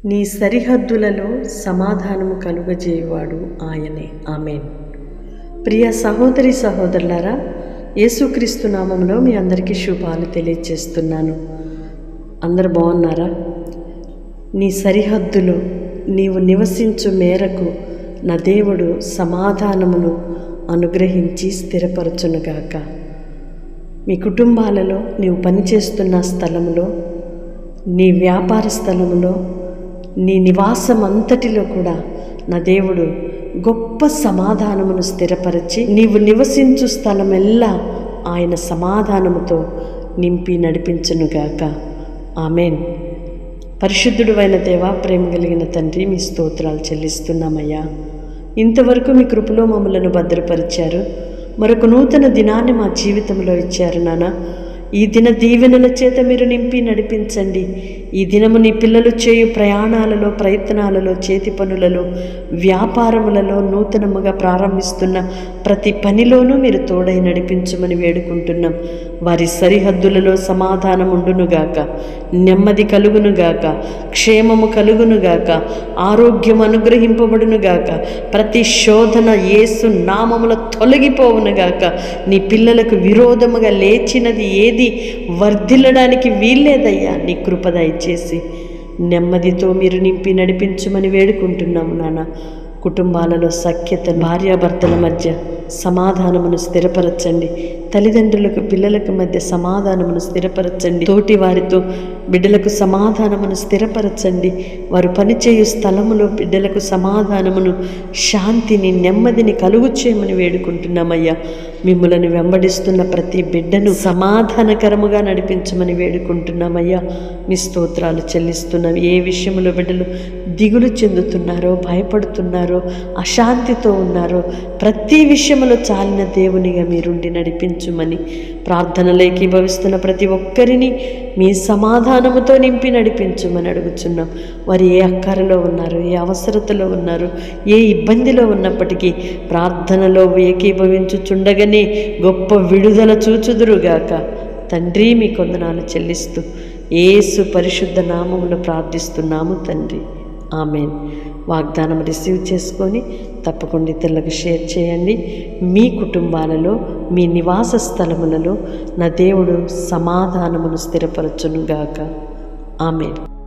నీ సరిహద్దులలో సమాధానము కలుగజేయువాడు ఆయనే. ఆమేన్. ప్రియ సహోదరి సహోదరులారా, యేసుక్రీస్తు నామములో మీ అందరికీ శుభాలు తెలియజేస్తున్నాను. అందరు బాగున్నారా? నీ సరిహద్దులో నీవు నివసించు మేరకు నా దేవుడు సమాధానమును అనుగ్రహించి స్థిరపరచునుగాక. మీ కుటుంబాలలో, నీవు పనిచేస్తున్న స్థలములో, నీ వ్యాపార స్థలములో, నీ నివాసం అంతటిలో కూడా నా దేవుడు గొప్ప సమాధానమును స్థిరపరిచి నీవు నివసించు స్థలమెల్లా ఆయన సమాధానముతో నింపి నడిపించునుగాక. ఆమేన్. పరిశుద్ధుడు అయిన దేవా, ప్రేమ కలిగిన తండ్రి, మీ స్తోత్రాలు చెల్లిస్తున్నామయ్యా. ఇంతవరకు మీ కృపలో మమ్మలను భద్రపరిచారు. మరొక నూతన దినాన్ని మా జీవితంలో ఇచ్చారు నాన్న. ఈ దిన దీవెనల చేత మీరు నింపి నడిపించండి. ఈ దినము నీ పిల్లలు చేయు ప్రయాణాలలో, ప్రయత్నాలలో, చేతి పనులలో, వ్యాపారములలో, నూతనముగా ప్రారంభిస్తున్న ప్రతి పనిలోనూ మీరు తోడై నడిపించమని వేడుకుంటున్నాం. వారి సరిహద్దులలో సమాధానం ఉండునుగాక, నెమ్మది కలుగునుగాక, క్షేమము కలుగునుగాక, ఆరోగ్యం అనుగ్రహింపబడునుగాక. ప్రతి శోధన యేసు నామములో తొలగిపోవునుగాక. నీ పిల్లలకు విరోధముగా లేచినది ఏది వర్ధిల్లడానికి వీల్లేదయ్యా. నీ కృప దయచేసి నెమ్మదితో మీరు నింపి నడిపించమని వేడుకుంటున్నాము నాన్న. కుటుంబాలలో సఖ్యత, భార్యాభర్తల మధ్య సమాధానమును స్థిరపరచండి. తల్లిదండ్రులకు పిల్లలకు మధ్య సమాధానమును స్థిరపరచండి. తోటి వారితో బిడ్డలకు సమాధానమును స్థిరపరచండి. వారు పనిచేయు స్థలములో బిడ్డలకు సమాధానమును, శాంతిని, నెమ్మదిని కలుగు చేయమని వేడుకుంటున్నామయ్యా. మిమ్ములను వెంబడిస్తున్న ప్రతి బిడ్డను సమాధానకరముగా నడిపించమని వేడుకుంటున్నామయ్యా. మీ స్తోత్రాలు చెల్లిస్తున్నాం. ఏ విషయంలో బిడ్డలు దిగులు చెందుతున్నారో, భయపడుతున్నారో, అశాంతితో ఉన్నారో, ప్రతి విషయంలో చాలిన దేవునిగా మీరుండి నడిపించుమని, ప్రార్థనలు ఏకీభవిస్తున్న ప్రతి ఒక్కరిని మీ సమాధానముతో నింపి నడిపించుమని అడుగుచున్నాం. వారు ఏ అక్కరలో ఉన్నారు, ఏ అవసరతలో ఉన్నారు, ఏ ఇబ్బందిలో ఉన్నప్పటికీ ప్రార్థనలో ఏకీభవించుచుండగానే గొప్ప విడుదల చూచుదురుగాక. తండ్రి, మీ కొందనాలు చెల్లిస్తూ యేసు పరిశుద్ధ నామములో ప్రార్థిస్తున్నాము తండ్రి. ఆమేన్. వాగ్దానం రిసీవ్ చేసుకొని తప్పకుండా ఇతరులకు షేర్ చేయండి. మీ కుటుంబాలలో, మీ నివాస స్థలములలో నా దేవుడు సమాధానమును స్థిరపరచునుగాక. ఆమేన్.